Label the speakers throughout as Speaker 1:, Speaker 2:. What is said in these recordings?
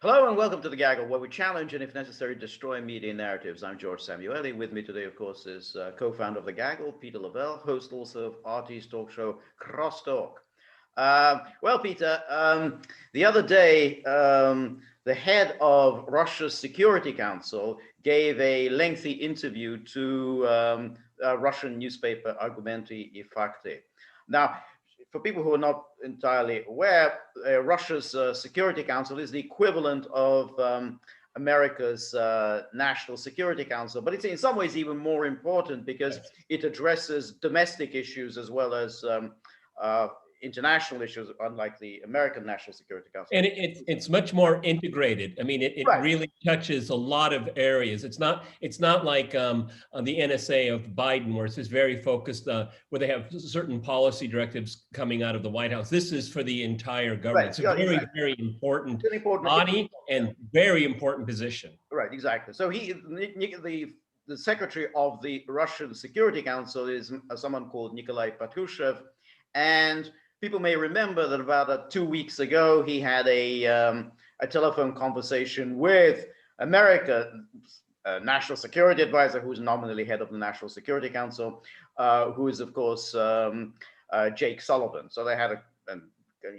Speaker 1: Hello and welcome to The Gaggle, where we challenge and, if necessary, destroy media narratives. I'm George Szamuely. With me today, of course, is co-founder of The Gaggle, Peter Lavelle, host also of RT's talk show, Crosstalk. Well, Peter, the other day, the head of Russia's Security Council gave a lengthy interview to Russian newspaper Argumenti and Facti. Now, for people who are not entirely aware, Russia's Security Council is the equivalent of America's National Security Council, but it's in some ways even more important because
Speaker 2: Yes.
Speaker 1: it addresses domestic issues as well as uh, international issues, unlike the American National Security Council.
Speaker 2: And it's much more integrated. I mean, it
Speaker 1: Right.
Speaker 2: really touches a lot of areas. It's not like on the NSA of Biden, where it's just very focused, where they have certain policy directives coming out of the White House. This is for the entire government.
Speaker 1: Right.
Speaker 2: It's a
Speaker 1: Yeah,
Speaker 2: very,
Speaker 1: exactly.
Speaker 2: very important
Speaker 1: It's an important.
Speaker 2: body and very important position.
Speaker 1: Right, exactly. So the secretary of the Russian Security Council is someone called Nikolai Patrushev, and people may remember that about 2 weeks ago he had a telephone conversation with America. National Security Advisor, who's nominally head of the National Security Council, who is, of course, Jake Sullivan. So they had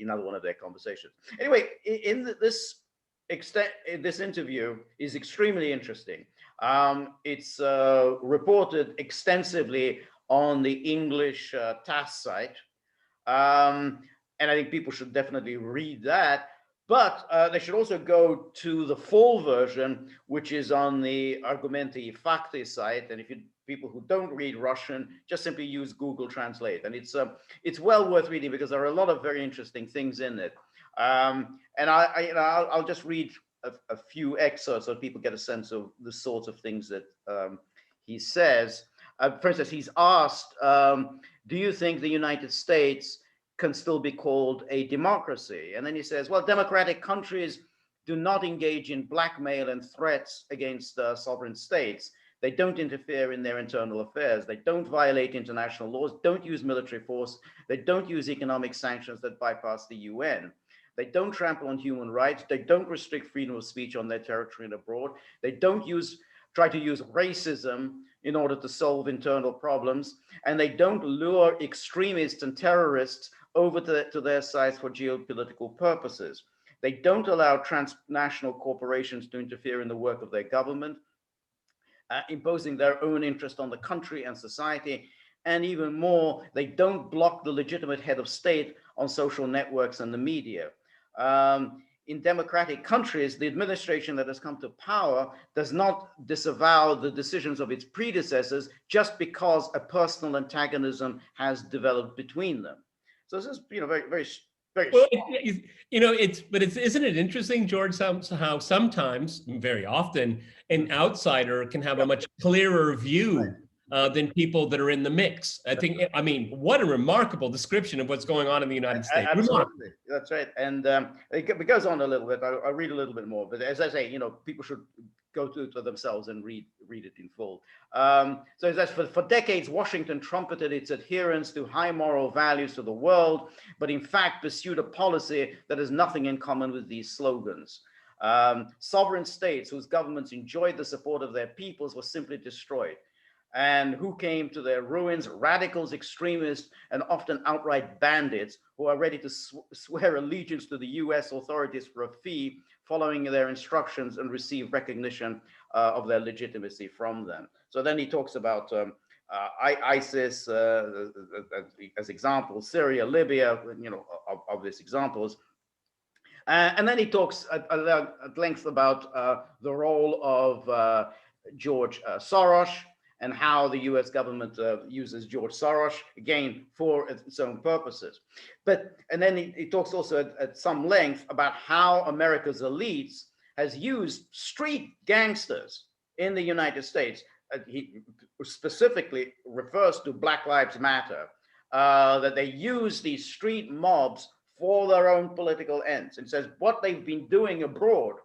Speaker 1: another one of their conversations. Anyway, this interview is extremely interesting. It's reported extensively on the English TASS site, and I think people should definitely read that. But they should also go to the full version, which is on the Argumenti Facti site. And if you people who don't read Russian, just simply use Google Translate, and it's well worth reading because there are a lot of very interesting things in it. And I'll just read a few excerpts so people get a sense of the sorts of things that he says. For instance, he's asked, "Do you think the United States can still be called a democracy?" And then he says, "Well, democratic countries do not engage in blackmail and threats against sovereign states. They don't interfere in their internal affairs. They don't violate international laws, don't use military force. They don't use economic sanctions that bypass the UN. They don't trample on human rights. They don't restrict freedom of speech on their territory and abroad. They don't try to use racism in order to solve internal problems. And they don't lure extremists and terrorists over to their sites for geopolitical purposes. They don't allow transnational corporations to interfere in the work of their government, imposing their own interest on the country and society. And even more, they don't block the legitimate head of state on social networks and the media. In democratic countries, the administration that has come to power does not disavow the decisions of its predecessors just because a personal antagonism has developed between them." So this is, very, very, very.
Speaker 2: Well, isn't it interesting, George, how sometimes, very often, an outsider can have a much clearer
Speaker 1: Right.
Speaker 2: view than people that are in the mix. I mean, what a remarkable description of what's going on in the United States. Remarkable.
Speaker 1: Absolutely, that's right. And it goes on a little bit. I'll read a little bit more, but as I say, people should go to it for themselves and read it in full. So it says, for decades, Washington trumpeted its adherence to high moral values to the world, but in fact pursued a policy that has nothing in common with these slogans. Sovereign states whose governments enjoyed the support of their peoples were simply destroyed. And who came to their ruins? Radicals, extremists, and often outright bandits who are ready to swear allegiance to the US authorities for a fee, following their instructions and receive recognition of their legitimacy from them. So then he talks about ISIS as examples, Syria, Libya, obvious examples. And then he talks at length about the role of George Soros, and how the US government uses George Soros, again, for its own purposes. And then he talks also at some length about how America's elites has used street gangsters in the United States. He specifically refers to Black Lives Matter, that they use these street mobs for their own political ends, and says what they've been doing abroad,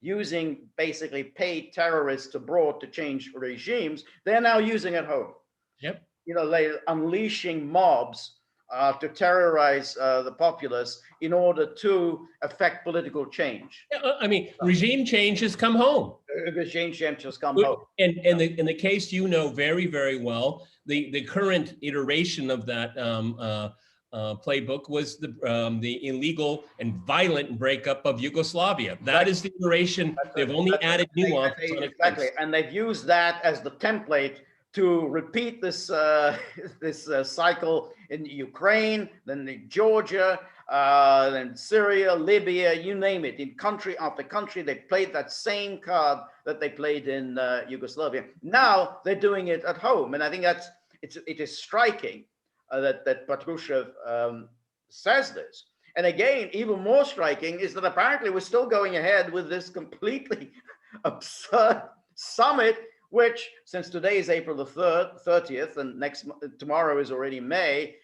Speaker 1: using basically paid terrorists abroad to change regimes, they're now using at home.
Speaker 2: Yep.
Speaker 1: They're unleashing mobs to terrorize the populace in order to affect political change.
Speaker 2: I mean, regime change has come home.
Speaker 1: Regime change has come home.
Speaker 2: And in the case you know very, very well, the current iteration of that playbook was the illegal and violent breakup of Yugoslavia. That is the iteration. They've only added nuance.
Speaker 1: Exactly, and they've used that as the template to repeat this cycle in Ukraine, then Georgia, then Syria, Libya, you name it. In country after country, they played that same card that they played in Yugoslavia. Now they're doing it at home, and I think it is striking that Patrushev says this. And again, even more striking is that apparently we're still going ahead with this completely absurd summit, which, since today is April the 30th, and tomorrow is already May,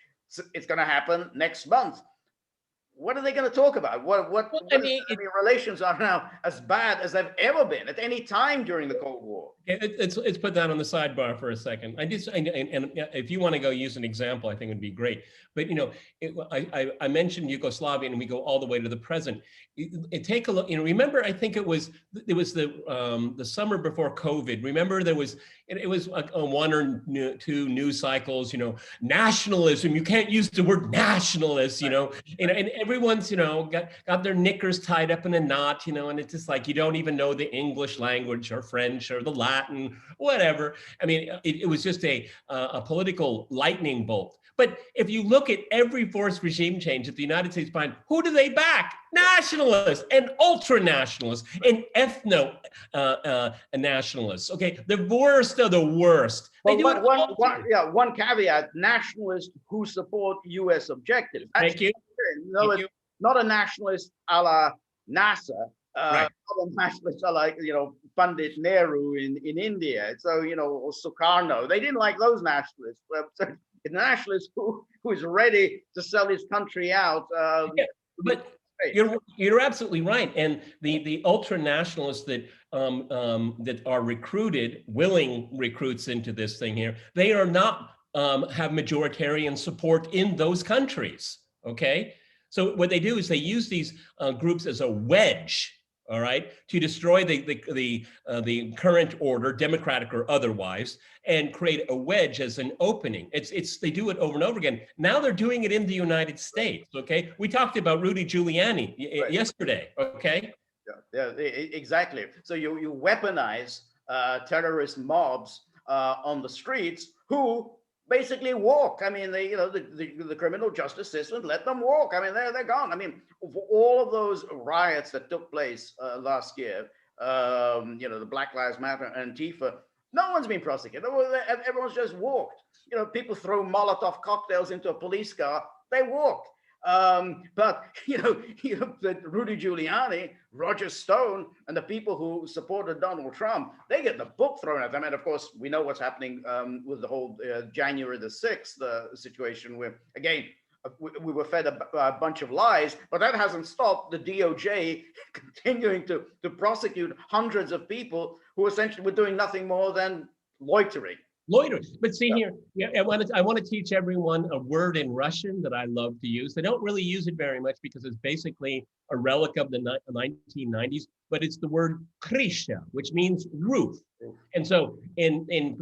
Speaker 1: it's going to happen next month. What are they going to talk about? Relations are now as bad as they've ever been at any time during the Cold War.
Speaker 2: Let's put that on the sidebar for a second. And if you want to go use an example, I think it would be great. But I mentioned Yugoslavia, and we go all the way to the present. Take a look. Remember, I think it was the summer before COVID. Remember, it was one or two news cycles. Nationalism. You can't use the word nationalist. And everyone's got their knickers tied up in a knot. And it's just like you don't even know the English language or French or the Latin, whatever. I mean, it was just a political lightning bolt. But if you look at every forced regime change that the United States behind, who do they back? Nationalists and ultra-nationalists and ethno-nationalists. Okay, the worst of the worst.
Speaker 1: One caveat: nationalists who support U.S. objectives.
Speaker 2: Thank you.
Speaker 1: Not a nationalist a la NASA.
Speaker 2: Right.
Speaker 1: Not a nationalist a la Pandit Nehru in India. So or Sukarno. They didn't like those nationalists. A nationalist who is ready to sell his country out.
Speaker 2: But you're absolutely right, and the ultra nationalists that are recruited, willing recruits into this thing here, they are not have majoritarian support in those countries. Okay, so what they do is they use these groups as a wedge. All right, to destroy the current order, democratic or otherwise, and create a wedge as an opening. They do it over and over again. Now they're doing it in the United States. Okay, we talked about Rudy Giuliani yesterday. Okay.
Speaker 1: Yeah, exactly. So you weaponize terrorist mobs on the streets who basically walk. I mean, the criminal justice system let them walk. I mean, they're gone. I mean, for all of those riots that took place last year, the Black Lives Matter, Antifa, no one's been prosecuted. Everyone's just walked. People throw Molotov cocktails into a police car. They walked. But Rudy Giuliani, Roger Stone, and the people who supported Donald Trump, they get the book thrown at them. And of course, we know what's happening with the whole January the 6th situation, where again we were fed a bunch of lies, but that hasn't stopped the DOJ continuing to prosecute hundreds of people who essentially were doing nothing more than loitering.
Speaker 2: But see here, I want to teach everyone a word in Russian that I love to use. They don't really use it very much because it's basically a relic of the 1990s, but it's the word krisha, which means roof. And so in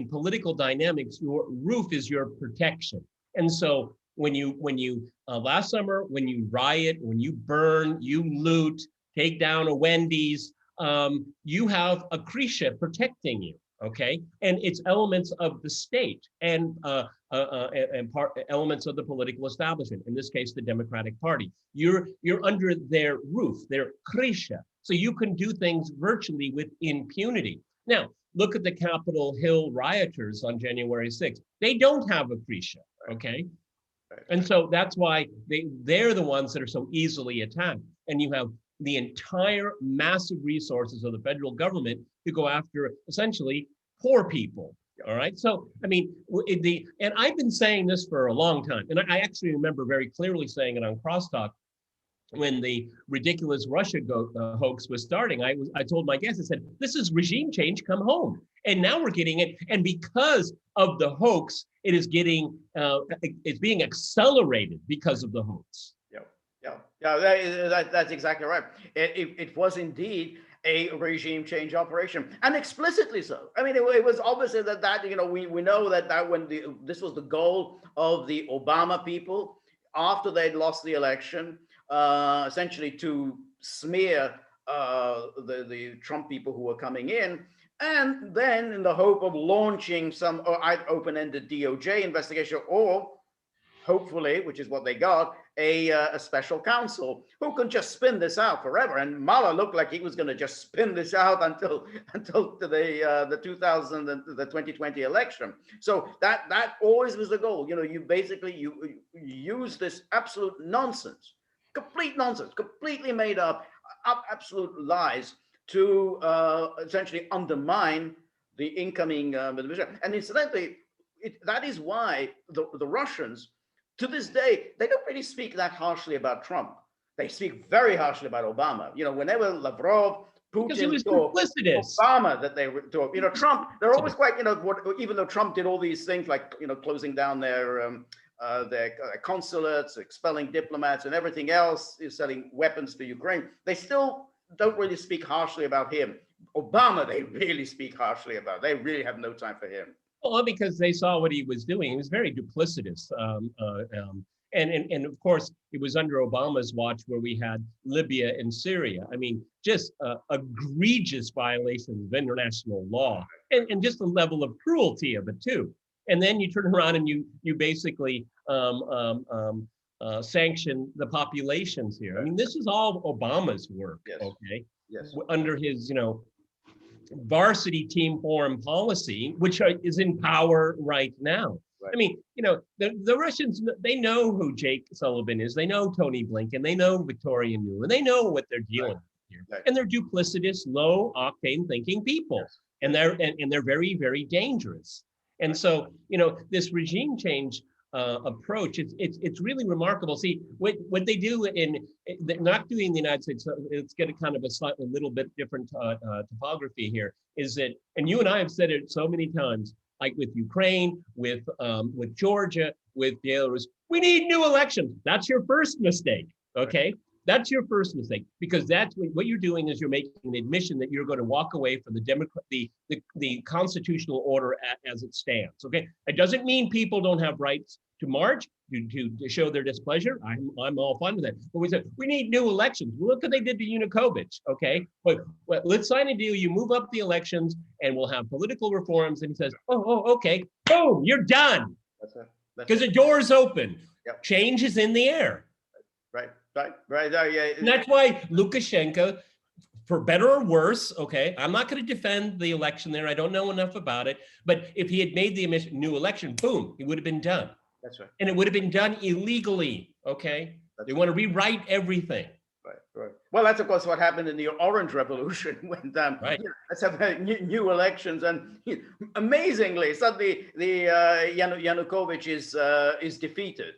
Speaker 2: political dynamics, your roof is your protection. And so when you last summer, when you riot, when you burn, you loot, take down a Wendy's, you have a krisha protecting you. Okay, and it's elements of the state and elements of the political establishment. In this case, the Democratic Party. You're under their roof, their krisha, so you can do things virtually with impunity. Now, look at the Capitol Hill rioters on January 6th. They don't have a krisha. Okay, and so that's why they're the ones that are so easily attacked. And you have the entire massive resources of the federal government to go after essentially poor people. All right. So, I mean, and I've been saying this for a long time. And I actually remember very clearly saying it on Crosstalk when the ridiculous Russia hoax was starting. I told my guests, I said, this is regime change, come home. And now we're getting it. And because of the hoax, it is getting, it's being accelerated because of the hoax.
Speaker 1: That's exactly right. It was indeed a regime change operation, and explicitly so. I mean, it was obviously that we know that when this was the goal of the Obama people after they'd lost the election, essentially to smear the Trump people who were coming in, and then in the hope of launching some open-ended DOJ investigation, or hopefully, which is what they got, a special counsel who can just spin this out forever. And Mueller looked like he was going to just spin this out until the 2020 election. So that always was the goal. You basically you use this absolute nonsense, complete nonsense, completely made up, absolute lies to essentially undermine the incoming administration. And incidentally, that is why the Russians, to this day, they don't really speak that harshly about Trump. They speak very harshly about Obama. Whenever Lavrov, Putin talk, Obama, that they talk. Trump, they're always quite, even though Trump did all these things like, closing down their consulates, expelling diplomats and everything else, selling weapons to Ukraine, they still don't really speak harshly about him. Obama, they really speak harshly about. They really have no time for him.
Speaker 2: Well, because they saw what he was doing. He was very duplicitous. And of course, it was under Obama's watch where we had Libya and Syria. I mean, just egregious violations of international law and just the level of cruelty of it too. And then you turn around and you basically sanction the populations here. I mean, this is all Obama's work, yes. Okay?
Speaker 1: Yes.
Speaker 2: Under his, varsity team foreign policy, which is in power right now. Right. I mean, the Russians, they know who Jake Sullivan is. They know Tony Blinken. They know Victoria Nuland. They know what they're dealing with here. Right. And they're duplicitous, low octane thinking people. Yes. And they're very, very dangerous. And so, this regime change approach, it's really remarkable. See, what they do not doing in the United States, it's got a kind of a little bit different topography here, is that, and you and I have said it so many times, like with Ukraine, with Georgia, with Belarus, we need new elections. That's your first mistake, okay? That's your first mistake, because that's what you're doing is you're making an admission that you're going to walk away from the constitutional order as it stands. Okay, it doesn't mean people don't have rights to march, to show their displeasure. I'm all fine with that. But we said we need new elections. Well, look what they did to Yanukovych. Okay, but let's sign a deal. You move up the elections, and we'll have political reforms. And he says, okay, boom, you're done. Because the door's open. Yep. Change is in the air.
Speaker 1: Right. Yeah.
Speaker 2: And that's why Lukashenko, for better or worse, okay, I'm not going to defend the election there. I don't know enough about it. But if he had made the new election, boom, it would have been done.
Speaker 1: That's right.
Speaker 2: And it would have been done illegally, okay? They want to rewrite everything.
Speaker 1: Right. Well, that's, of course, what happened in the Orange Revolution when let's have new elections. And amazingly, suddenly the Yanukovych is defeated.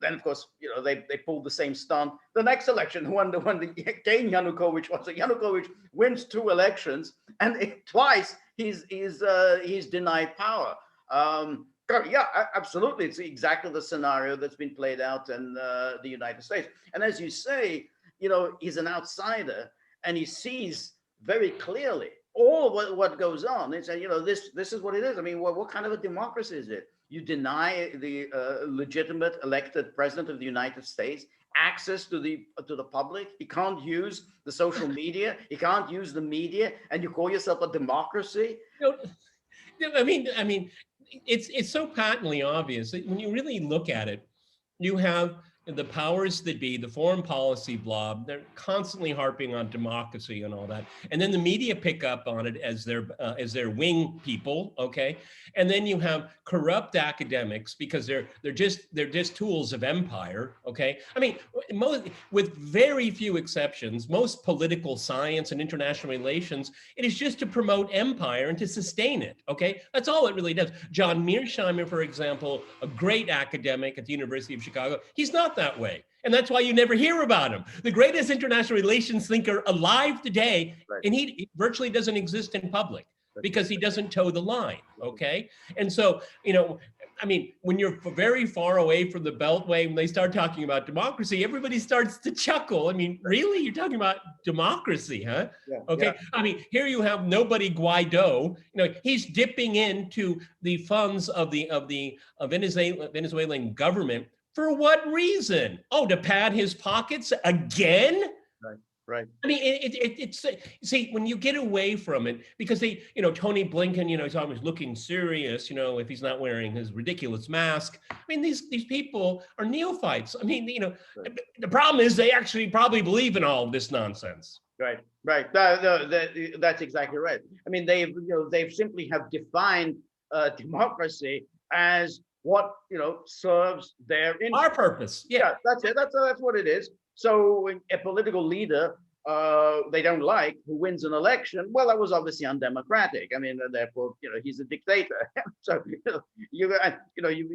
Speaker 1: Then, of course, they pulled the same stunt. The next election, when again Yanukovych Yanukovych wins 2 elections, and twice he's denied power. Yeah, absolutely. It's exactly the scenario that's been played out in the United States. And as you say, he's an outsider, and he sees very clearly all what goes on. It's this is what it is. I mean, what kind of a democracy is it? You deny the legitimate elected president of the United States access to the public. He can't use the social media. He can't use the media, and you call yourself a democracy?
Speaker 2: I mean, it's so patently obvious that when you really look at it, you have the powers that be, the foreign policy blob, they're constantly harping on democracy and all that. And then the media pick up on it as their wing people, okay? And then you have corrupt academics because they're just tools of empire, okay? I mean, with very few exceptions, most political science and international relations, it is just to promote empire and to sustain it, okay? That's all it really does. John Mearsheimer, for example, a great academic at the University of Chicago, he's not that way. And that's why you never hear about him. The greatest international relations thinker alive today, right. And he virtually doesn't exist in public. because he doesn't toe the line, okay? And so, you know, I mean, when you're very far away from the Beltway, when they start talking about democracy, everybody starts to chuckle. I mean, really? You're talking about democracy, huh?
Speaker 1: Yeah,
Speaker 2: Okay.
Speaker 1: yeah.
Speaker 2: I mean, here you have nobody Guaido. You know, he's dipping into the funds of the Venezuelan government. For what reason? Oh, to pad his pockets again?
Speaker 1: Right, right.
Speaker 2: I mean, it's see, when you get away from it, because they, you know, Tony Blinken, you know, he's always looking serious, you know, if he's not wearing his ridiculous mask. I mean, these people are neophytes. I mean, you know,
Speaker 1: Right.
Speaker 2: the problem is they actually probably believe in all of this nonsense.
Speaker 1: Right, right. That's exactly right. I mean, they've simply have defined democracy as what serves their interest.
Speaker 2: Our purpose, yeah.
Speaker 1: That's it. That's what it is. So a political leader they don't like who wins an election, well, that was obviously undemocratic. I mean, therefore, he's a dictator. So you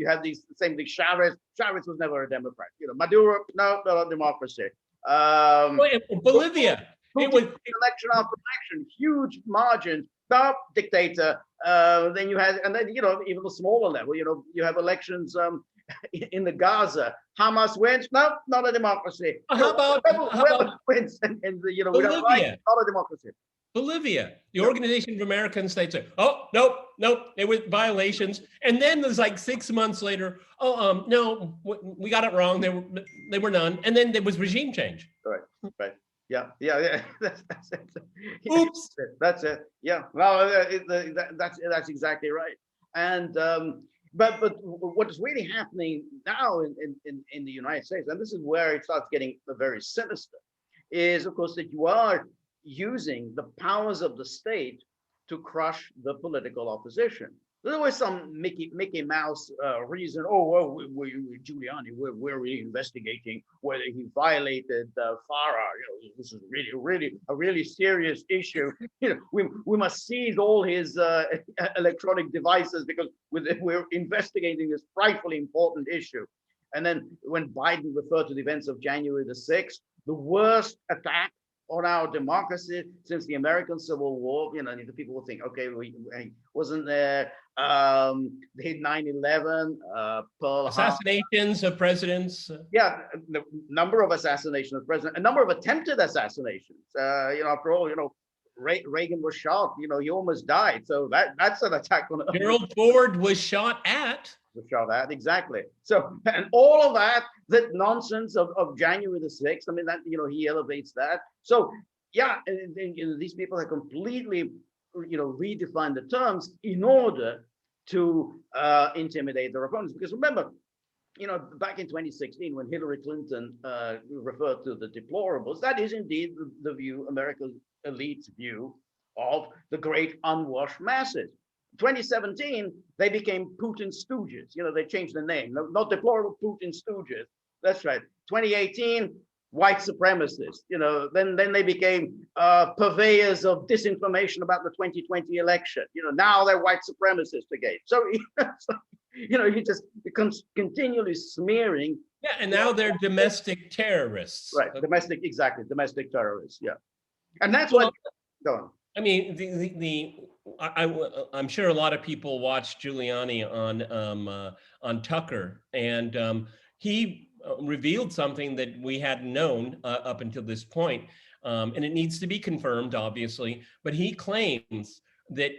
Speaker 1: have these same thing. Chavez was never a Democrat. Maduro, no democracy.
Speaker 2: Bolivia.
Speaker 1: It was election after election, huge margins. No, dictator. Then you had, and then even the smaller level. You have elections in the Gaza. Hamas wins. No, not a democracy.
Speaker 2: How about
Speaker 1: whoever wins, and we don't like it, not a democracy.
Speaker 2: Bolivia, the Organization of American States said, oh, nope, there were violations. And then there's like 6 months later, no, we got it wrong. They were none. And then there was regime change.
Speaker 1: Right. Yeah. That's it.
Speaker 2: Oops.
Speaker 1: That's it. Yeah. Well, that's exactly right. And but what is really happening now in the United States, and this is where it starts getting very sinister, is of course that you are using the powers of the state to crush the political opposition. There was some Mickey Mouse reason. Oh, well, Giuliani, we're really investigating whether he violated FARA. This is a really serious issue. We must seize all his electronic devices because we're investigating this frightfully important issue. And then when Biden referred to the events of January the 6th, the worst attack on our democracy since the American Civil War, the people will think, okay, wasn't there the 9/11, Pearl
Speaker 2: assassinations of presidents?
Speaker 1: Yeah, the number of assassinations of presidents, a number of attempted assassinations. After all, Reagan was shot. He almost died. So that's an attack on
Speaker 2: Gerald Ford was shot at.
Speaker 1: Exactly. So, and all of that nonsense of January the 6th, I mean, that, he elevates that. So, yeah, and these people have completely, redefined the terms in order to intimidate their opponents. Because remember, back in 2016, when Hillary Clinton referred to the deplorables, that is indeed the view, America's elite's view of the great unwashed masses. 2017, they became Putin stooges. They changed the name. Not deplorable, Putin stooges. That's right. 2018, white supremacists. Then they became purveyors of disinformation about the 2020 election. Now they're white supremacists again. So, he just becomes continually smearing.
Speaker 2: Yeah, and now they're domestic terrorists.
Speaker 1: Right, domestic terrorists. Yeah, and that's what. Go on.
Speaker 2: I mean, I'm sure a lot of people watch Giuliani on Tucker, and he revealed something that we hadn't known up until this point, and it needs to be confirmed, obviously. But he claims that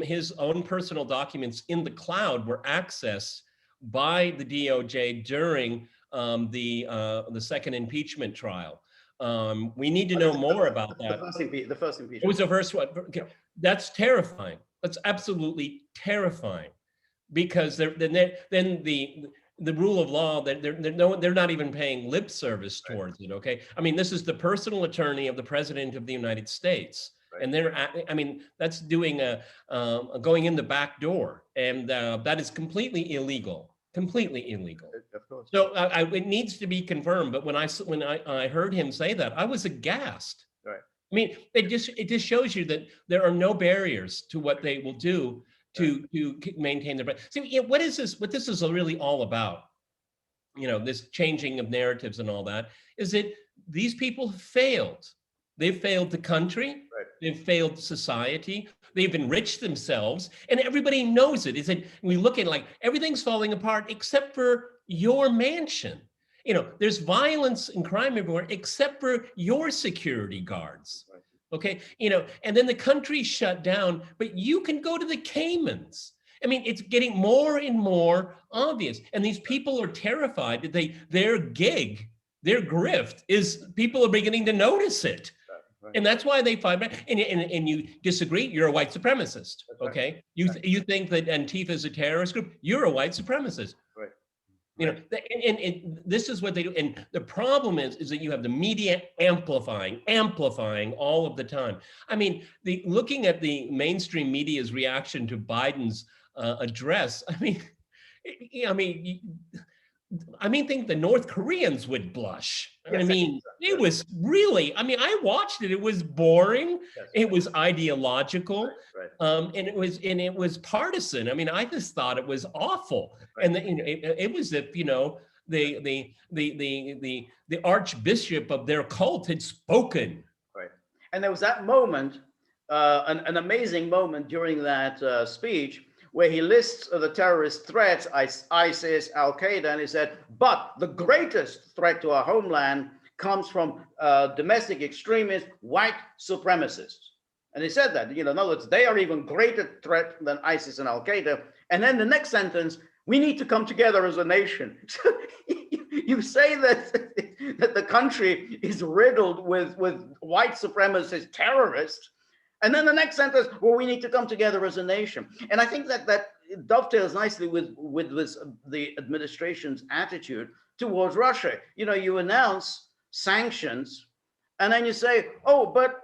Speaker 2: his own personal documents in the cloud were accessed by the DOJ during the second impeachment trial. We need to know more about that.
Speaker 1: The first impeachment.
Speaker 2: It was the first one. That's terrifying. That's absolutely terrifying, because then the rule of law, they're not even paying lip service towards it. Okay, I mean, this is the personal attorney of the President of the United States, and that's doing going in the back door, and that is completely illegal. Completely illegal.
Speaker 1: Of course.
Speaker 2: So it needs to be confirmed. But when I heard him say that, I was aghast.
Speaker 1: Right.
Speaker 2: I mean, it just shows you that there are no barriers to what they will do to maintain their. See, what is this? What this is really all about? This changing of narratives and all that is that these people failed. They've failed the country.
Speaker 1: Right.
Speaker 2: They've failed society. They've enriched themselves, and everybody knows it. Is that we look at like everything's falling apart except for your mansion. You know, there's violence and crime everywhere except for your security guards.
Speaker 1: Right.
Speaker 2: Okay, you know, and then the country's shut down, but you can go to the Caymans. I mean, it's getting more and more obvious, and these people are terrified that their gig, their grift is people are beginning to notice it.
Speaker 1: Right.
Speaker 2: And that's why they fight back. And you disagree, you're a white supremacist. Okay. You think that Antifa is a terrorist group, you're a white supremacist.
Speaker 1: Right.
Speaker 2: You know, and this is what they do. And the problem is that you have the media amplifying all of the time. I mean, looking at the mainstream media's reaction to Biden's address, I think the North Koreans would blush.
Speaker 1: Yes,
Speaker 2: I mean, it was really, I watched it. It was boring.
Speaker 1: Yes.
Speaker 2: It was ideological.
Speaker 1: Right.
Speaker 2: And it was partisan. I mean, I just thought it was awful. Right. And it was that, you know, the archbishop of their cult had spoken.
Speaker 1: Right. And there was that moment, an amazing moment during that speech, where he lists the terrorist threats, ISIS, Al-Qaeda, and he said, but the greatest threat to our homeland comes from domestic extremists, white supremacists. And he said that, you know, in other words, they are even greater threat than ISIS and Al-Qaeda. And then the next sentence, we need to come together as a nation. So you say that the country is riddled with white supremacist terrorists, and then the next sentence, well, we need to come together as a nation. And I think that dovetails nicely with the administration's attitude towards Russia. You know, you announce sanctions, and then you say, oh, but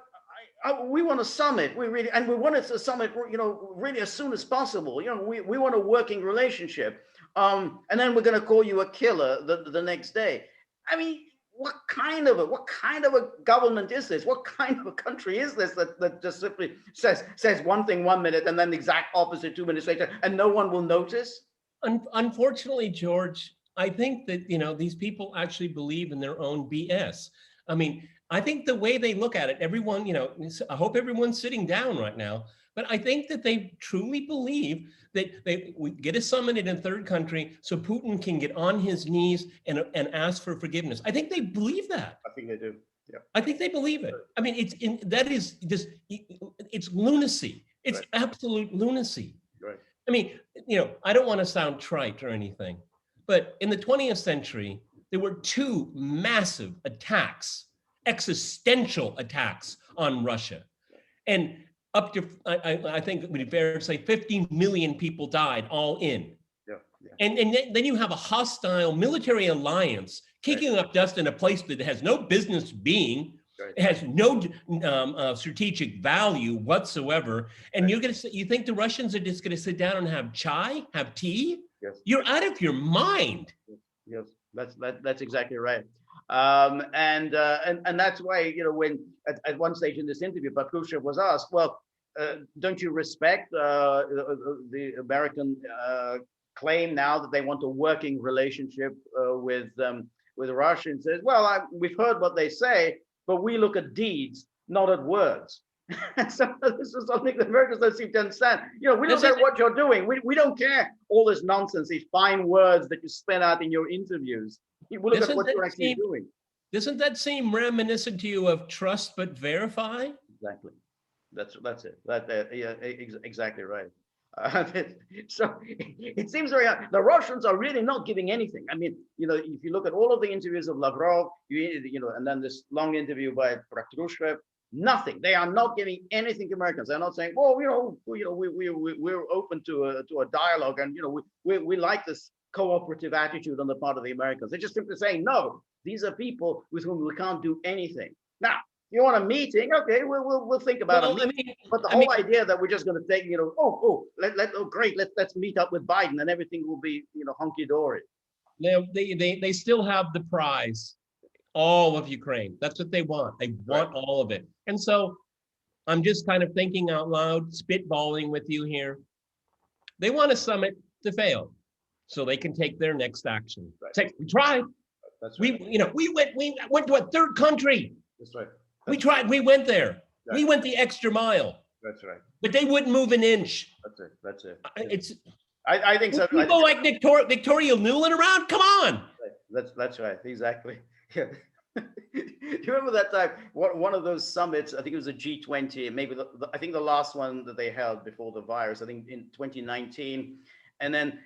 Speaker 1: we want a summit. We want a summit, you know, really as soon as possible. You know, we want a working relationship. And then we're going to call you a killer the next day. I mean, what kind of a government is this? What kind of a country is this that just simply says one thing 1 minute and then the exact opposite 2 minutes later, and no one will notice?
Speaker 2: Unfortunately, George, I think that, you know, these people actually believe in their own BS. I mean, I think the way they look at it, everyone, you know, I hope everyone's sitting down right now, but I think that they truly believe that we get a summit in a third country so Putin can get on his knees and ask for forgiveness. I think they believe that.
Speaker 1: I think they do. Yeah.
Speaker 2: I think they believe it. I mean, it's lunacy. It's right. Absolute lunacy.
Speaker 1: Right.
Speaker 2: I mean, you know, I don't want to sound trite or anything, but in the 20th century, there were two massive attacks, existential attacks on Russia. And up to, I think it would be fair to say 50 million people died all in.
Speaker 1: Yeah.
Speaker 2: And then you have a hostile military alliance kicking
Speaker 1: right.
Speaker 2: up dust in a place that has no business being,
Speaker 1: right.
Speaker 2: It has no strategic value whatsoever. And
Speaker 1: right.
Speaker 2: you think the Russians are just going to sit down and have chai, have tea?
Speaker 1: Yes.
Speaker 2: You're out of your mind.
Speaker 1: Yes, that's exactly right. And that's why, you know, when at one stage in this interview, Patrushev was asked, well, don't you respect the American claim now that they want a working relationship with Russia? And says, well, we've heard what they say, but we look at deeds, not at words. And so this is something the Americans don't seem to understand. You know, we look at what you're doing. We don't care all this nonsense, these fine words that you spit out in your interviews. We look at what you're actually doing. Doesn't
Speaker 2: that seem reminiscent to you of trust but verify?
Speaker 1: Exactly. That's it. Yeah, exactly right. So it seems the Russians are really not giving anything. I mean, you know, if you look at all of the interviews of Lavrov, you know, and then this long interview by Patrushev, nothing. They are not giving anything to Americans. They're not saying, well, we're open to a dialogue, and you know, we like this cooperative attitude on the part of the Americans. They're just simply saying, no, these are people with whom we can't do anything. Now, you want a meeting? Okay, we'll think about it. I mean, but the whole idea that we're just going to take, you know, great, let's meet up with Biden and everything will be, you know, hunky dory.
Speaker 2: They still have the prize, all of Ukraine. That's what they want. They want all of it. And so I'm just kind of thinking out loud, spitballing with you here. They want a summit to fail so they can take their next action. Right. We tried. That's right. We went to a third country.
Speaker 1: That's right.
Speaker 2: We tried. We went there.
Speaker 1: Right.
Speaker 2: We went the extra mile.
Speaker 1: That's right.
Speaker 2: But they wouldn't move an inch.
Speaker 1: That's it. That's it.
Speaker 2: It's.
Speaker 1: I think so.
Speaker 2: People like Victoria Nuland around. Come on.
Speaker 1: That's right. Exactly. Yeah. Do you remember that time? One of those summits, I think it was a G20, maybe I think the last one that they held before the virus, I think in 2019. And then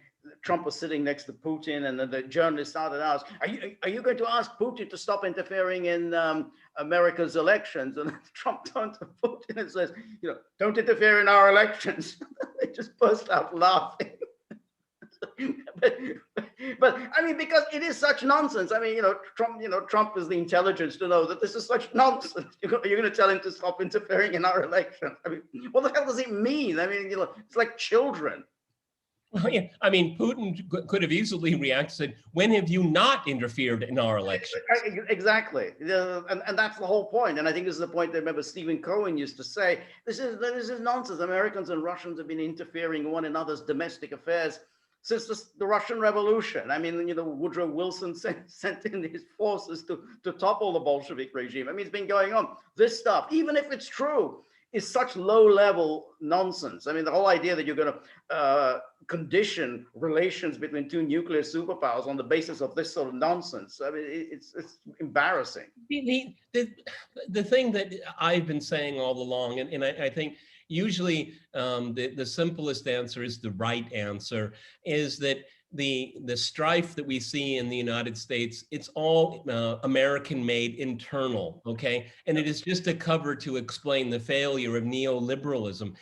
Speaker 1: Trump was sitting next to Putin, and then the journalist started to ask, are you going to ask Putin to stop interfering in America's elections? And Trump turned to Putin and says, don't interfere in our elections. They just burst out laughing. but I mean, because it is such nonsense. I mean, Trump is the intelligence to know that this is such nonsense. You're going to tell him to stop interfering in our elections. I mean, what the hell does it mean? I mean, it's like children.
Speaker 2: Well, yeah. I mean, Putin could have easily reacted and said, when have you not interfered in our elections?
Speaker 1: Exactly. And that's the whole point. And I think this is the point that I remember Stephen Cohen used to say, this is nonsense. Americans and Russians have been interfering in one another's domestic affairs since the Russian Revolution. I mean, Woodrow Wilson sent in his forces to topple the Bolshevik regime. I mean, it's been going on. This stuff, even if it's true, is such low-level nonsense. I mean, the whole idea that you're going to condition relations between two nuclear superpowers on the basis of this sort of nonsense, I mean, it's embarrassing.
Speaker 2: The thing that I've been saying all along, and I think usually the simplest answer is the right answer, is that the strife that we see in the United States, it's all American-made internal, okay? And it is just a cover to explain the failure of neoliberalism.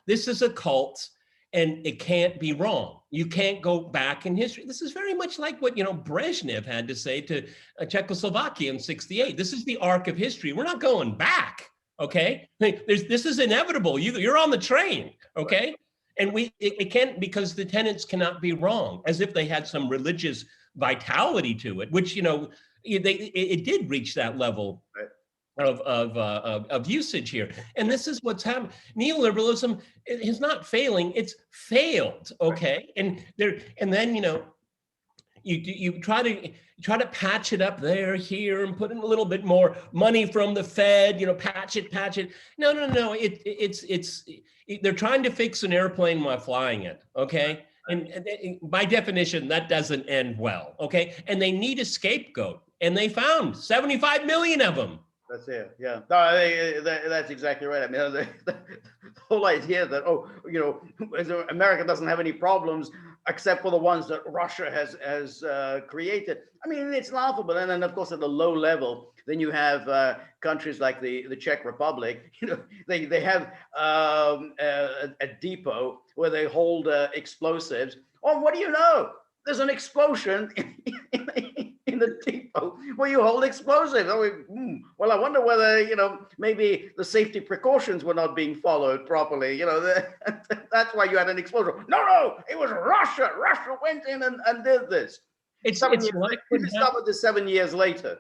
Speaker 2: This is a cult, and it can't be wrong. You can't go back in history. This is very much like what Brezhnev had to say to Czechoslovakia in '68. This is the arc of history. We're not going back. Okay, this is inevitable. You're on the train, okay? And it can't, because the tenets cannot be wrong, as if they had some religious vitality to it, which it did reach that level of usage here. And this is what's happening. Neoliberalism is not failing; it's failed. Okay, and then you try to patch it up there, here, and put in a little bit more money from the Fed, patch it. No. It's they're trying to fix an airplane while flying it, okay? And by definition, that doesn't end well, okay? And they need a scapegoat, and they found 75 million of them.
Speaker 1: That's it. Yeah, no, that's exactly right. I mean, the whole idea that America doesn't have any problems except for the ones that Russia has created. I mean, it's laughable. And then, of course, at a low level, then you have countries like the Czech Republic. They have a depot where they hold explosives. Oh, what do you know? There's an explosion in the depot where you hold explosives. Well, I wonder whether, maybe the safety precautions were not being followed properly. That's why you had an explosion. No, it was Russia. Russia went in and did this.
Speaker 2: It's like
Speaker 1: we discovered this 7 years later.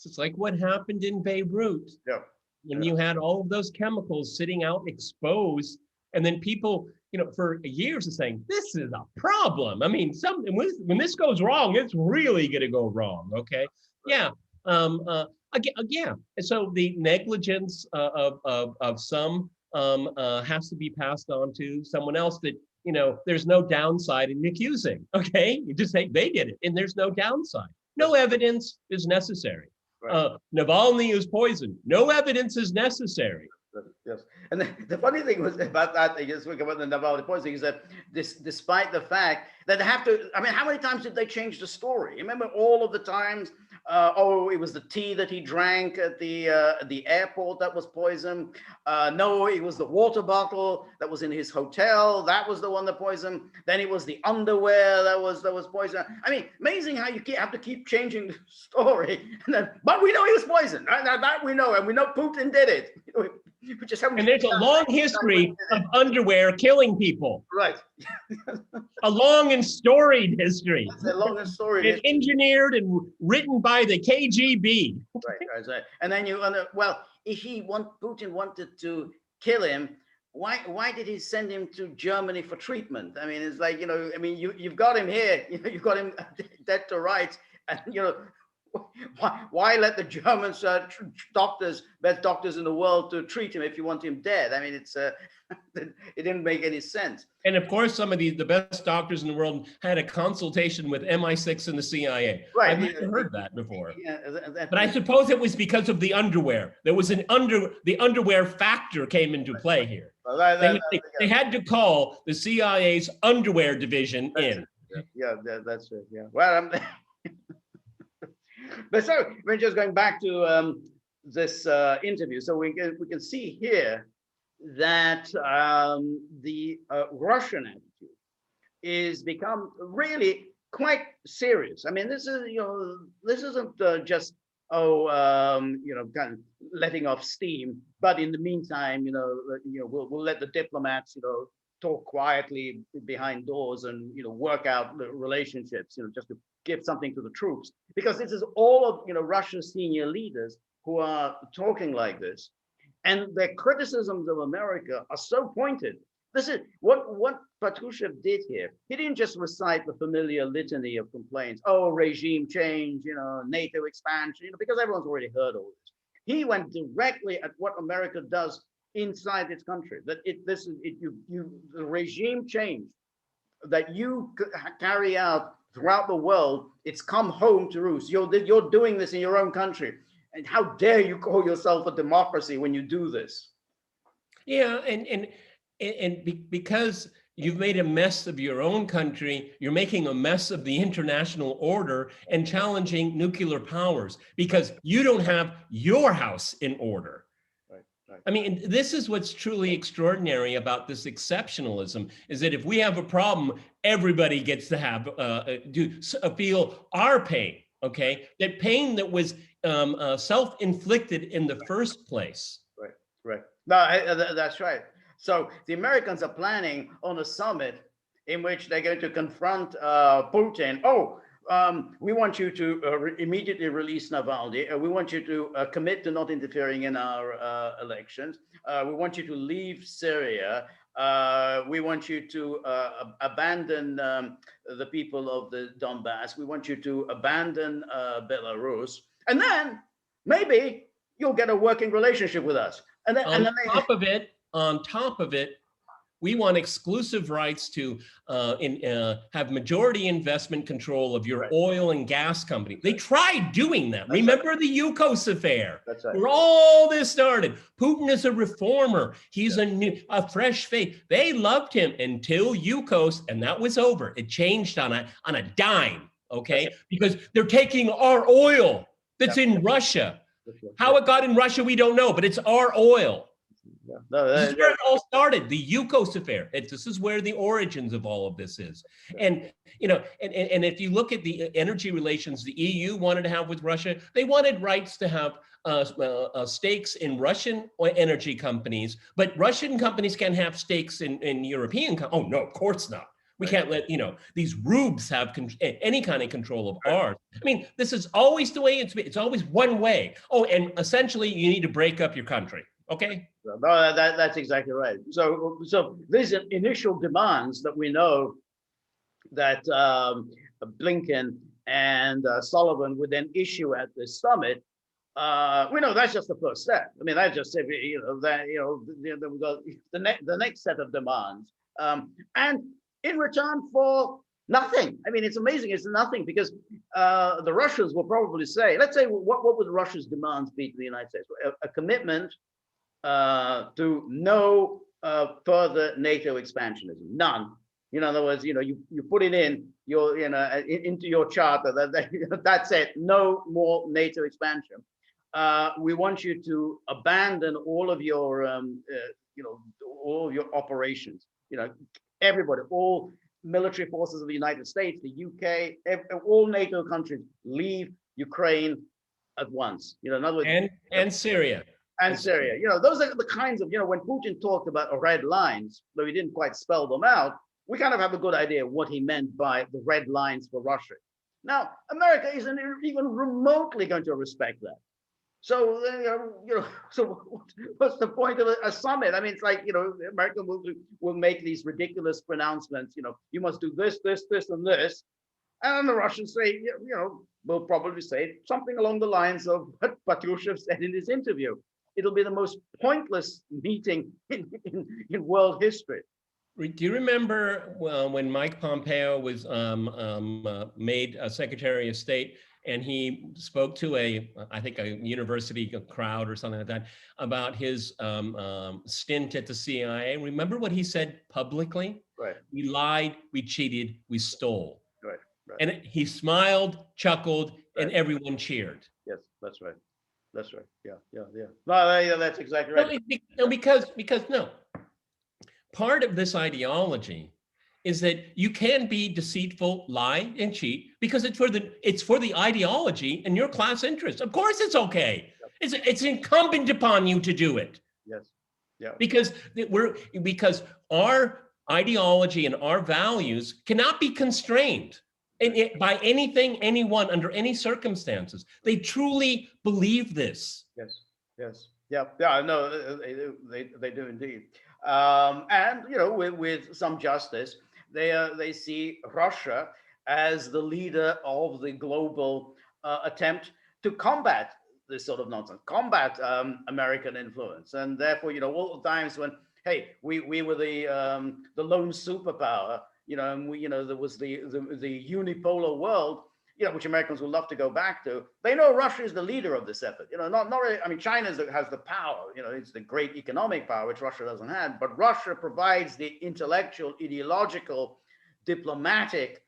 Speaker 2: It's like what happened in Beirut.
Speaker 1: Yeah.
Speaker 2: When you had all of those chemicals sitting out exposed, and then people, for years are saying, this is a problem. I mean, when this goes wrong, it's really going to go wrong. Okay. Yeah. Again. So the negligence of some has to be passed on to someone else that, there's no downside in accusing. Okay. You just say they did it, and there's no downside. No evidence is necessary. Right. Navalny is poisoned. No evidence is necessary.
Speaker 1: Yes, and the funny thing was about that, about the Navalny poisoning, is that despite the fact that they have to, I mean, how many times did they change the story? Remember all of the times, it was the tea that he drank at the airport that was poison. No, it was the water bottle that was in his hotel. That was the one that poisoned. Then it was the underwear that was poisoned. I mean, amazing how you have to keep changing the story. But we know he was poisoned. Right? Now that we know, and we know Putin did it.
Speaker 2: And there's a long history of underwear killing people.
Speaker 1: Right.
Speaker 2: A long and storied history.
Speaker 1: That's a long and storied history.
Speaker 2: Engineered and written by the KGB.
Speaker 1: Right. And then if Putin wanted to kill him, why did he send him to Germany for treatment? I mean, it's like, you've got him here, you've got him dead to rights, and why let the Germans, doctors, best doctors in the world, to treat him if you want him dead? I mean, it's it didn't make any sense.
Speaker 2: And of course, some of the best doctors in the world had a consultation with MI6 and the CIA.
Speaker 1: Right.
Speaker 2: I've never heard that before.
Speaker 1: Yeah,
Speaker 2: but I suppose it was because of the underwear. There was the underwear factor came into play here.
Speaker 1: Well,
Speaker 2: they had to call the CIA's underwear division in.
Speaker 1: Yeah, that's it. Yeah. Well, but so we're just going back to this interview. So we can see here that the Russian attitude is become really quite serious. I mean, this is, this isn't just kind of letting off steam. But in the meantime, we'll let the diplomats, talk quietly behind doors and work out the relationships, just to give something to the troops. Because this is all of Russia's senior leaders who are talking like this, and their criticisms of America are so pointed. This is what Patrushev did here. He didn't just recite the familiar litany of complaints. Oh, regime change, NATO expansion, because everyone's already heard all this. He went directly at what America does inside its country. That the regime change that you carry out throughout the world, it's come home to roost. You're doing this in your own country, and how dare you call yourself a democracy when you do this?
Speaker 2: Yeah, and because you've made a mess of your own country, you're making a mess of the international order and challenging nuclear powers because you don't have your house in order. Right. I mean, this is what's truly extraordinary about this exceptionalism, is that if we have a problem, everybody gets to have feel our pain. Okay, that pain that was self-inflicted in the first place.
Speaker 1: Right. No, that's right. So the Americans are planning on a summit in which they're going to confront Putin. We want you to immediately release Navalny. We want you to commit to not interfering in our elections. We want you to leave Syria. We want you to abandon the people of the Donbass. We want you to abandon Belarus. And then maybe you'll get a working relationship with us. And then,
Speaker 2: on top of it, we want exclusive rights to have majority investment control of your oil and gas company. They tried doing that. Remember the Yukos affair?
Speaker 1: That's right.
Speaker 2: Where all this started. Putin is a reformer. He's a fresh face. They loved him until Yukos, and that was over. It changed on a dime, okay? Because they're taking our oil that's in Russia. How it got in Russia, we don't know, but it's our oil. This is where it all started, the Yukos affair. This is where the origins of all of this is. And and if you look at the energy relations the EU wanted to have with Russia, they wanted rights to have stakes in Russian energy companies, but Russian companies can't have stakes in European companies. Oh, no, of course not. We can't let, these rubes have any kind of control of ours. I mean, this is always the way it's always one way. Oh, and essentially you need to break up your country. Okay.
Speaker 1: No, that's exactly right. So these initial demands that we know that Blinken and Sullivan would then issue at this summit, we know that's just the first step. I mean, that's just we've got the next set of demands, and in return for nothing. I mean, it's amazing. It's nothing because the Russians will probably say, let's say, what would Russia's demands be to the United States? A commitment to no further NATO expansionism, none. In other words, you put it in your, into your charter that that's it, no more NATO expansion. We want you to abandon all of your, all of your operations. Everybody, all military forces of the United States, the UK, all NATO countries, leave Ukraine at once. In other words,
Speaker 2: and Syria.
Speaker 1: And Syria, those are the kinds of, when Putin talked about red lines, though he didn't quite spell them out, we kind of have a good idea what he meant by the red lines for Russia. Now, America isn't even remotely going to respect that. So, so what's the point of a summit? I mean, it's like, America will make these ridiculous pronouncements, you must do this, this, this, and this. And the Russians say, will probably say something along the lines of what Patrushev said in his interview. It'll be the most pointless meeting in world history.
Speaker 2: Do you remember when Mike Pompeo was made Secretary of State, and he spoke to I think a university crowd or something like that about his stint at the CIA? Remember what he said publicly?
Speaker 1: Right.
Speaker 2: We lied, we cheated, we stole.
Speaker 1: Right. Right.
Speaker 2: And he smiled, chuckled,
Speaker 1: right.
Speaker 2: and everyone cheered.
Speaker 1: Yes, that's right. That's right. Yeah. No, yeah, that's exactly right.
Speaker 2: No, because no. Part of this ideology is that you can be deceitful, lie, and cheat because it's for the ideology and your class interest. Of course, it's okay. Yep. It's incumbent upon you to do it.
Speaker 1: Yes. Yeah.
Speaker 2: Because our ideology and our values cannot be constrained by anything, anyone, under any circumstances. They truly believe this.
Speaker 1: Yes. Yeah. No, they do indeed. And with some justice, they see Russia as the leader of the global attempt to combat this sort of nonsense, combat American influence, and therefore, all the times when, hey, we were the lone superpower, and there was the unipolar world, which Americans would love to go back to. They know Russia is the leader of this effort. Not really. I mean, China has the power. It's the great economic power, which Russia doesn't have. But Russia provides the intellectual, ideological, diplomatic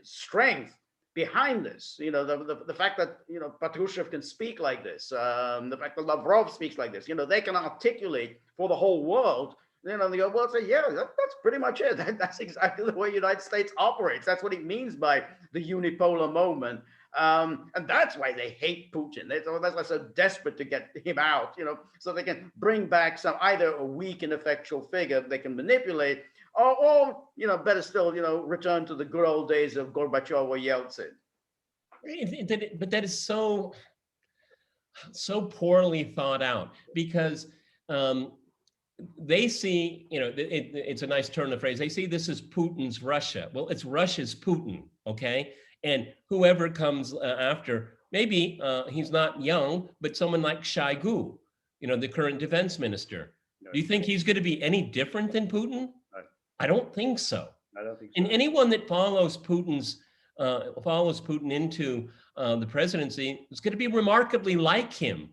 Speaker 1: strength behind this. The fact that Patrushev can speak like this, the fact that Lavrov speaks like this. They can articulate for the whole world. The world say, yeah, that's pretty much it. That's exactly the way the United States operates. That's what it means by the unipolar moment. And that's why they hate Putin. That's why they're so desperate to get him out, so they can bring back either a weak, ineffectual figure they can manipulate, or better still, return to the good old days of Gorbachev or Yeltsin.
Speaker 2: But that is so poorly thought out, because they see, it's a nice turn of phrase. They see this as Putin's Russia. Well, it's Russia's Putin, okay? And whoever comes after, maybe he's not young, but someone like Shoigu, the current defense minister. No. Do you think he's going to be any different than Putin? No. I don't think so.
Speaker 1: I don't think so.
Speaker 2: And anyone that follows Putin into the presidency is going to be remarkably like him.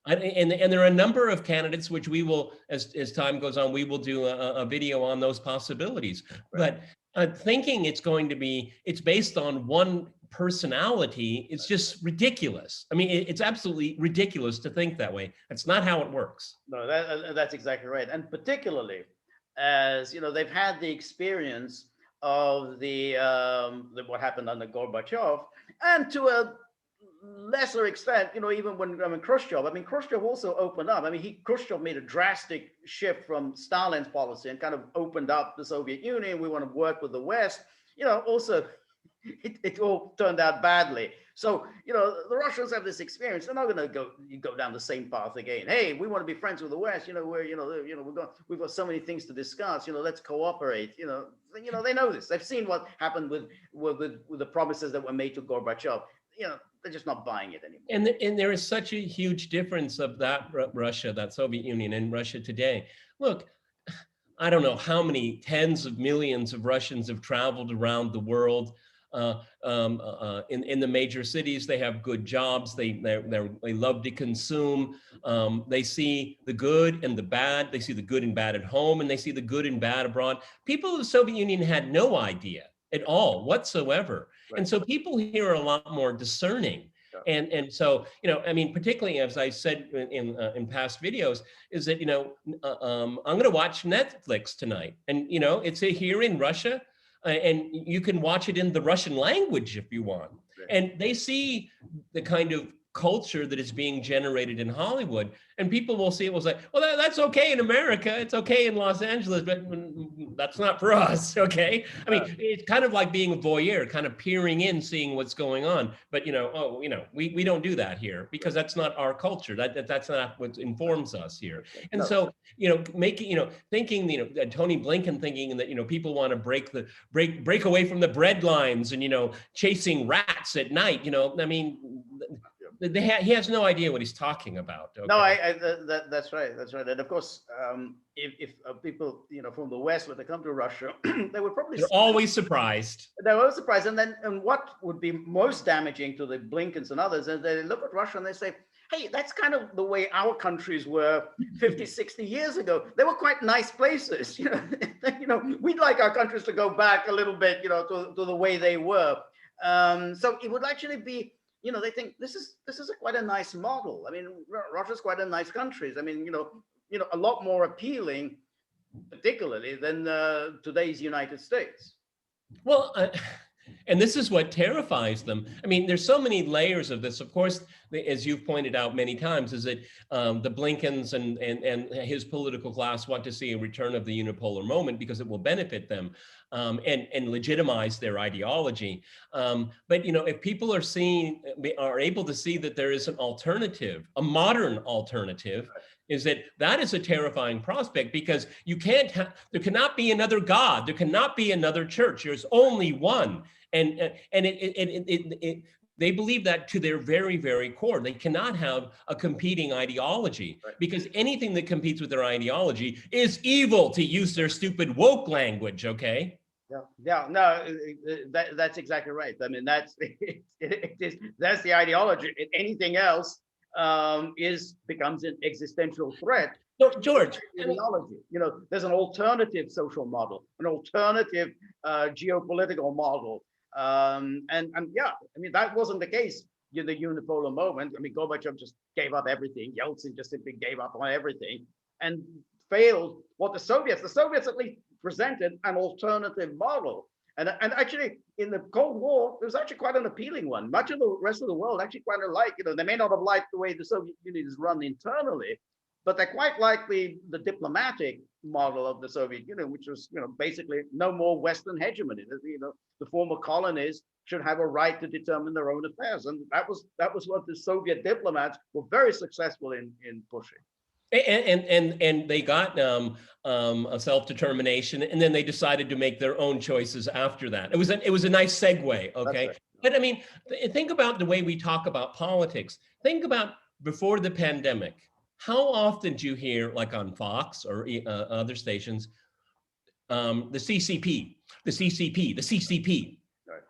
Speaker 2: And there are a number of candidates which we will, as time goes on, we will do a video on those possibilities. Right. But thinking it's based on one personality, it's just ridiculous. I mean, it's absolutely ridiculous to think that way. That's not how it works.
Speaker 1: No, that's exactly right. And particularly as, they've had the experience of what happened under Gorbachev, and to a lesser extent, even when Khrushchev also opened up. Khrushchev made a drastic shift from Stalin's policy and kind of opened up the Soviet Union. We want to work with the West. Also, it all turned out badly. So, the Russians have this experience. They're not going to go down the same path again. Hey, we want to be friends with the West. We've got so many things to discuss. Let's cooperate. They know this. They've seen what happened with the promises that were made to Gorbachev. They're just not buying it anymore.
Speaker 2: And there is such a huge difference of that Russia, that Soviet Union, and Russia today. Look, I don't know how many tens of millions of Russians have traveled around the world. In the major cities, they have good jobs. They love to consume. They see the good and the bad. They see the good and bad at home, and they see the good and bad abroad. People of the Soviet Union had no idea at all whatsoever. Right. And so people here are a lot more discerning. Yeah. And so, particularly as I said in past videos, is that, I'm going to watch Netflix tonight. And, it's here in Russia, and you can watch it in the Russian language if you want. Right. And they see the kind of culture that is being generated in Hollywood. And people will see it, will say, well, that's okay in America, it's okay in Los Angeles, but that's not for us, okay? I mean, it's kind of like being a voyeur, kind of peering in, seeing what's going on. But, we don't do that here because that's not our culture. That's not what informs us here. And so, thinking, Tony Blinken thinking that, people want to break away from the bread lines and, chasing rats at night, I mean, he has no idea what he's talking about. Okay?
Speaker 1: No, that's right. That's right. And of course, if people, from the West, when they come to Russia, they would probably
Speaker 2: they're always surprised.
Speaker 1: They're always surprised. And what would be most damaging to the Blinkens and others is they look at Russia and they say, hey, that's kind of the way our countries were 50, 60 years ago. They were quite nice places. We'd like our countries to go back a little bit, to the way they were. So it would actually be, they think this is quite a nice model. I mean, Russia's quite a nice country. I mean, a lot more appealing, particularly than today's United States.
Speaker 2: Well, and this is what terrifies them. I mean, there's so many layers of this. Of course, as you've pointed out many times, is that the Blinkens and his political class want to see a return of the unipolar moment because it will benefit them and legitimize their ideology. But if people are able to see that there is an alternative, a modern alternative, is that is a terrifying prospect because there cannot be another God, there cannot be another church. There's only one, and they believe that to their very, very core. They cannot have a competing ideology because anything that competes with their ideology is evil, to use their stupid woke language. Okay.
Speaker 1: Yeah, no, that's exactly right. I mean, that's the ideology. Anything else becomes an existential threat.
Speaker 2: No, George,
Speaker 1: ideology. There's an alternative social model, an alternative geopolitical model, and yeah, I mean that wasn't the case in the unipolar moment. I mean, Gorbachev just gave up everything. Yeltsin just simply gave up on everything and failed. What the Soviets at least presented an alternative model. And actually, in the Cold War, it was actually quite an appealing one. Much of the rest of the world actually quite liked, they may not have liked the way the Soviet Union is run internally, but they quite like the diplomatic model of the Soviet Union, which was, basically no more Western hegemony. The former colonies should have a right to determine their own affairs. And that was what the Soviet diplomats were very successful in pushing.
Speaker 2: And they got a self-determination, and then they decided to make their own choices after that. It was a nice segue, okay? Right. But I mean, think about the way we talk about politics. Think about before the pandemic. How often do you hear, like on Fox or other stations, the CCP, the CCP, the CCP? Right.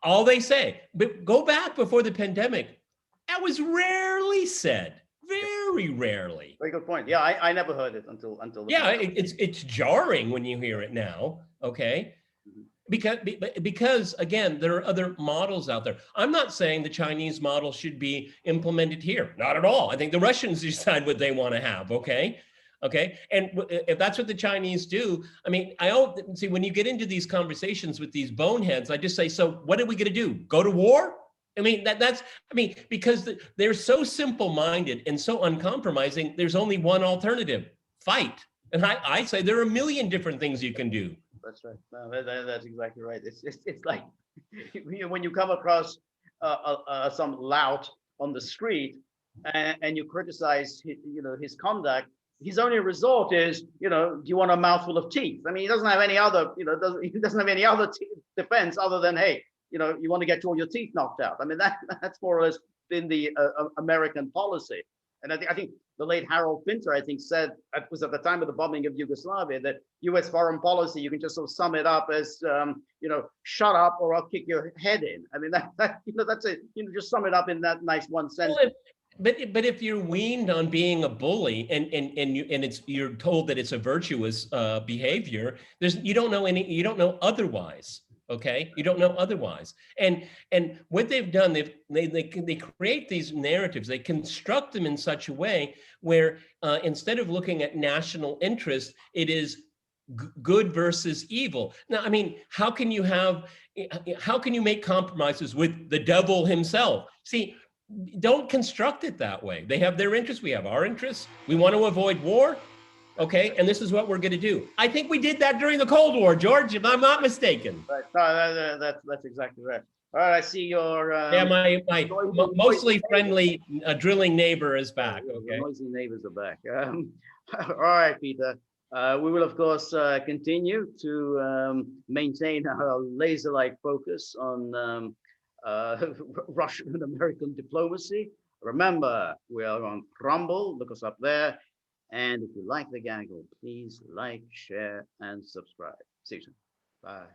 Speaker 2: All they say. But go back before the pandemic. That was rarely said. Very rarely.
Speaker 1: Very good point. Yeah, I never heard it until.
Speaker 2: Yeah, it's jarring when you hear it now. Okay, because again, there are other models out there. I'm not saying the Chinese model should be implemented here. Not at all. I think the Russians decide what they want to have. Okay, and if that's what the Chinese do, I mean, I see when you get into these conversations with these boneheads, I just say, so what are we going to do? Go to war? I mean, because they're so simple-minded and so uncompromising, there's only one alternative: fight. And I say there are a million different things you can do.
Speaker 1: That's right. No, that's exactly right. It's like when you come across some lout on the street and you criticize his conduct, his only resort is, do you want a mouthful of teeth? I mean, he doesn't have any other, he doesn't have any other defense other than, hey, you want to get all your teeth knocked out. I mean, that's more or less been the American policy. And I think the late Harold Pinter, said, it was at the time of the bombing of Yugoslavia, that U.S. foreign policy, you can just sort of sum it up as, shut up or I'll kick your head in. I mean, that's it. Just sum it up in that nice one sentence.
Speaker 2: Well, but if you're weaned on being a bully and you're told that it's a virtuous behavior, you don't know otherwise. Okay, you don't know otherwise. And what they've done, they create these narratives. They construct them in such a way where instead of looking at national interest, it is good versus evil. Now, I mean, how can you make compromises with the devil himself? See, don't construct it that way. They have their interests. We have our interests. We want to avoid war. Okay, and this is what we're going to do. I think we did that during the Cold War, George, if I'm not mistaken.
Speaker 1: Right. No, that's exactly right. All right, I see your
Speaker 2: Yeah, my mostly friendly drilling neighbor is back.
Speaker 1: the
Speaker 2: Okay.
Speaker 1: noisy neighbors are back. All right, Peter. We will, of course, continue to maintain our laser-like focus on Russian and American diplomacy. Remember, we are on Rumble. Look us up there. And if you like the gaggle, please like, share, and subscribe. See you soon. Bye.